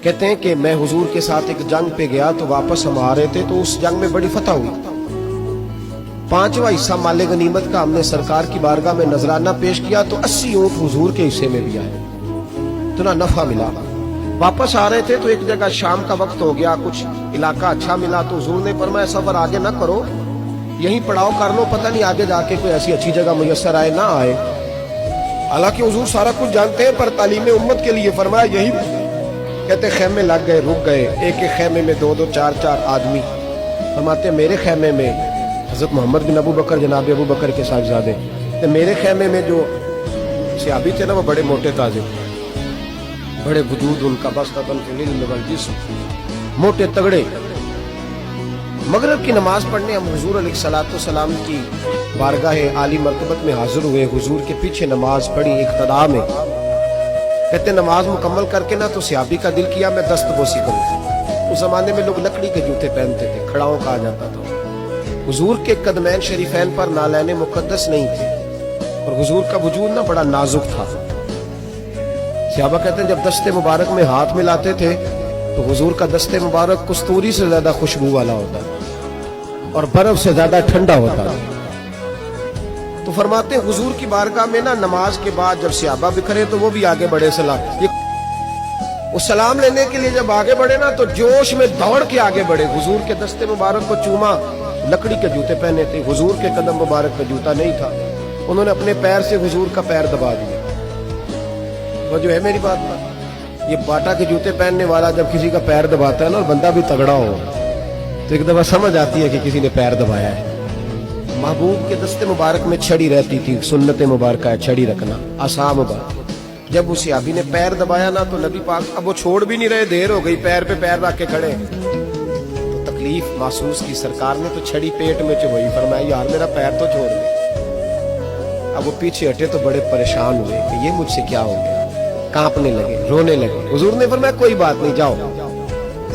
کہتے ہیں کہ میں حضور کے ساتھ ایک جنگ پہ گیا تو واپس ہم آ رہے تھے تو اس جنگ میں بڑی فتح ہوئی. 5واں حصہ مال غنیمت کا ہم نے سرکار کی بارگاہ میں نذرانہ پیش کیا تو 80 اونٹ حضور کے حصے میں بھی آئے. اتنا نفع ملا. واپس آ رہے تھے تو ایک جگہ شام کا وقت ہو گیا, کچھ علاقہ اچھا ملا تو حضور نے فرمایا سفر آگے نہ کرو, یہیں پڑاؤ کر لو, پتہ نہیں آگے جا کے کوئی ایسی اچھی جگہ میسر آئے نہ آئے. حالانکہ حضور سارا کچھ جانتے ہیں پر تعلیم امت کے لیے فرمایا یہی. کہتے خیمے لگ گئے, رک گئے. ایک ایک خیمے میں 2-2 4-4 آدمی. فرماتے میرے خیمے میں حضرت محمد بن ابو بکر, جناب ابو بکر کے صاحبزادے, میرے خیمے میں جو صحابی تھے نا وہ بڑے موٹے تازے, بڑے وجود ان کا بستۃ العلم والجسم, موٹے تگڑے. مغرب کی نماز پڑھنے ہم حضور علیہ الصلوۃ والسلام کی بارگاہ عالی مرتبت میں حاضر ہوئے. حضور کے پیچھے نماز پڑھی اقتداء میں. کہتے نماز مکمل کر کے نا تو صحابی کا دل کیا میں دست بوسی کروں. اس زمانے میں لوگ لکڑی کے جوتے پہنتے تھے, کھڑاؤں کہا جاتا تھا. حضور کے قدمین شریفین پر نالین مقدس نہیں تھے اور حضور کا وجود نا بڑا نازک تھا. صحابہ کہتے ہیں جب دست مبارک میں ہاتھ ملاتے تھے تو حضور کا دست مبارک کستوری سے زیادہ خوشبو والا ہوتا اور برف سے زیادہ ٹھنڈا ہوتا. تو فرماتے ہیں حضور کی بارگاہ میں نا نماز کے بعد جب صحابہ بکھرے تو وہ بھی آگے بڑھے. وہ سلام لینے کے لیے جب آگے بڑھے نا تو جوش میں دوڑ کے آگے بڑھے. حضور کے دست مبارک کو چوما. لکڑی کے جوتے پہنے تھے, حضور کے قدم مبارک پہ جوتا نہیں تھا. انہوں نے اپنے پیر سے حضور کا پیر دبا دیا. وہ جو ہے میری بات پر, یہ باٹا کے جوتے پہننے والا جب کسی کا پیر دباتا ہے نا اور بندہ بھی تگڑا ہو تو ایک دفعہ سمجھ آتی ہے کہ کسی نے پیر دبایا ہے. محبوب کے دست مبارک میں چھڑی رہتی تھی, سنت مبارکہ ہے چھڑی رکھنا, آسام بات. جب اس صحابی نے پیر دبایا نا تو نبی پاک اب وہ چھوڑ بھی نہیں رہے, دیر ہو گئی, پیر پہ پیر رکھ کے کھڑے. تو تکلیف محسوس کی سرکار نے تو چھڑی پیٹ میں چبھائی. فرمایا یار میرا پیر تو چھوڑ دے. اب وہ پیچھے ہٹے تو بڑے پریشان ہوئے کہ یہ مجھ سے کیا ہو گیا, کانپنے لگے, رونے لگے. حضور نے فرمایا کوئی بات نہیں جاؤ.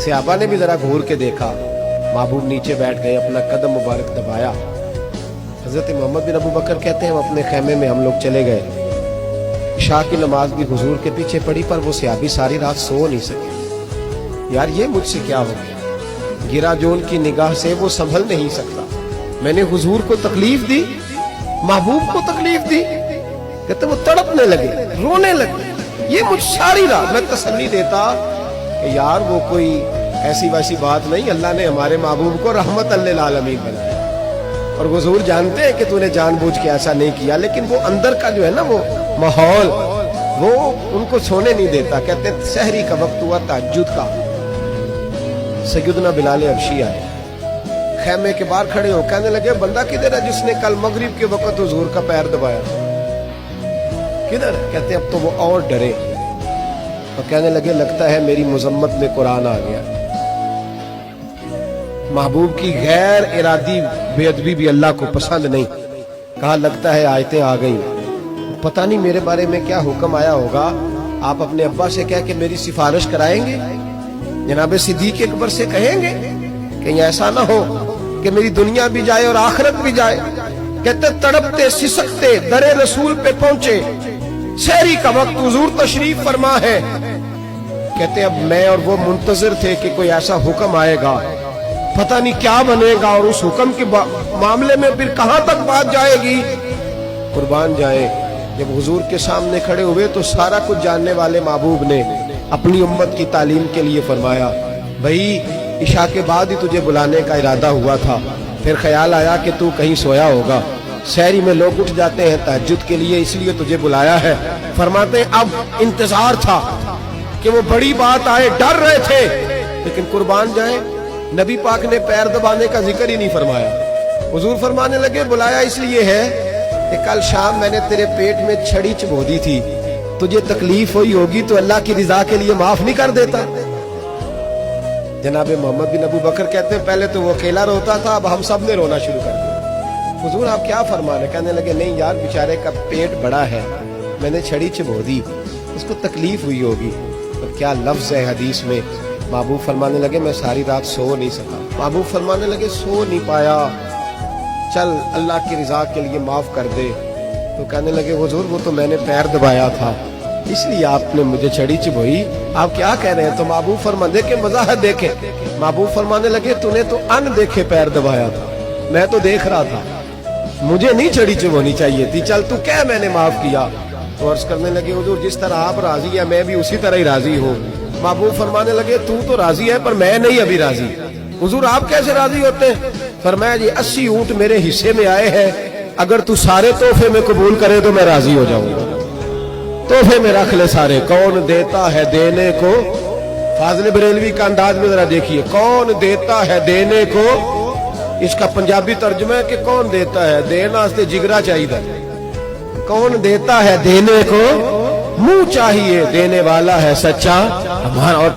صحابہ نے بھی ذرا گھور کے دیکھا, محبوب نیچے بیٹھ گئے, اپنا قدم مبارک دبایا. حضرت محمد بن ابو بکر کہتے ہیں ہم اپنے خیمے میں ہم لوگ چلے گئے. عشاء کی نماز بھی حضور کے پیچھے پڑھی پر وہ صحابی ساری رات سو نہیں سکے. یار یہ مجھ سے کیا ہو گیا, گرا جو ان کی نگاہ سے وہ سنبھل نہیں سکتا. میں نے حضور کو تکلیف دی, محبوب کو تکلیف دی. کہتے وہ تڑپنے لگے, رونے لگے. یہ مجھ ساری رات میں تسلی دیتا کہ یار وہ کوئی ایسی ویسی بات نہیں, اللہ نے ہمارے محبوب کو رحمت للعالمین بنایا اور حضور جانتے ہیں کہ تو نے جان بوجھ کے ایسا نہیں کیا. لیکن وہ اندر کا جو ہے نا وہ ماحول وہ ان کو سونے نہیں دیتا. کہتے ہیں سحری کا وقت ہوا, تہجد کا. سیدنا بلال حبشی آئے, خیمے کے باہر کھڑے ہو, کہنے لگے بندہ کدھر ہے جس نے کل مغرب کے وقت حضور کا پیر دبایا, کدھر ہے؟ کہتے ہیں اب تو وہ اور ڈرے اور کہنے لگے لگتا ہے میری مذمت میں قرآن آ گیا. محبوب کی غیر ارادی بے ادبی بھی اللہ کو پسند نہیں. کہا لگتا ہے آیتیں آ گئی, پتہ نہیں میرے بارے میں کیا حکم آیا ہوگا. آپ اپنے ابا سے کہہ کے میری سفارش کرائیں گے, جناب صدیق اکبر سے کہیں گے کہ ایسا نہ ہو کہ میری دنیا بھی جائے اور آخرت بھی جائے. کہتے تڑپتے سسکتے در رسول پہ پہنچے, سحری کا وقت, حضور تشریف فرما ہے. کہتے اب میں اور وہ منتظر تھے کہ کوئی ایسا حکم آئے گا, پتہ نہیں کیا بنے گا اور اس حکم کے معاملے میں پھر کہاں تک بات جائے گی. قربان جائے جب حضور کے سامنے کھڑے ہوئے تو سارا کچھ جاننے والے محبوب نے اپنی امت کی تعلیم کے لیے فرمایا بھائی عشاء کے بعد ہی تجھے بلانے کا ارادہ ہوا تھا, پھر خیال آیا کہ تو کہیں سویا ہوگا. سحری میں لوگ اٹھ جاتے ہیں تہجد کے لیے, اس لیے تجھے بلایا ہے. فرماتے ہیں اب انتظار تھا کہ وہ بڑی بات آئے, ڈر رہے تھے. لیکن قربان جائیں نبی پاک نے پیر دبانے کا ذکر ہی نہیں فرمایا. حضور فرمانے لگے بلایا اس لیے ہے کہ کل شام میں نے تیرے پیٹ میں چھڑی چبو دی تھی, تجھے تکلیف ہوئی ہوگی تو اللہ کی رضا کے لیے معاف نہیں کر دیتا. جناب محمد بن ابو بکر کہتے ہیں پہلے تو وہ اکیلا روتا تھا, اب ہم سب نے رونا شروع کر دیا. حضور آپ کیا فرما رہے؟ کہنے لگے نہیں یار بیچارے کا پیٹ بڑا ہے, میں نے چھڑی چبو دی, اس کو تکلیف ہوئی ہوگی. اور کیا لفظ ہے حدیث میں. محبوب فرمانے لگے میں ساری رات سو نہیں سکا. محبوب فرمانے لگے سو نہیں پایا, چل اللہ کی رضا کے لیے معاف کر دے. تو کہنے لگے حضور وہ تو میں نے پیر دبایا تھا, اس لیے آپ نے مجھے چھڑی چبھوئی. آپ کیا کہہ رہے ہیں؟ تو محبوب فرمانے کے وضاحت دیکھیں. محبوب فرمانے لگے تو نے تو ان دیکھے پیر دبایا تھا, میں تو دیکھ رہا تھا, مجھے نہیں چھڑی چبھونی چاہیے تھی, چل تو کہہ میں نے معاف کیا. تو عرض کرنے لگے حضور جس طرح آپ راضی ہیں میں بھی اسی طرح ہی راضی ہوں. محبوب فرمانے لگے تو راضی ہے پر میں نہیں ابھی راضی. حضور آپ کیسے راضی ہوتے ہیں؟ فرمایا جی 80 اونٹ میرے حصے میں آئے ہیں, اگر تو سارے تحفے میں قبول کرے تو میں راضی ہو جاؤں گا. تحفے میں رکھ لے سارے. کون دیتا ہے دینے کو, فاضل بریلوی کا انداز میں ذرا دیکھیے, کون دیتا ہے دینے کو. اس کا پنجابی ترجمہ ہے کہ کون دیتا ہے, دینا واسطے جگرا چاہیے. کون دیتا ہے دینے کو, منہ چاہیے دینے والا ہے سچا ہمارا. اور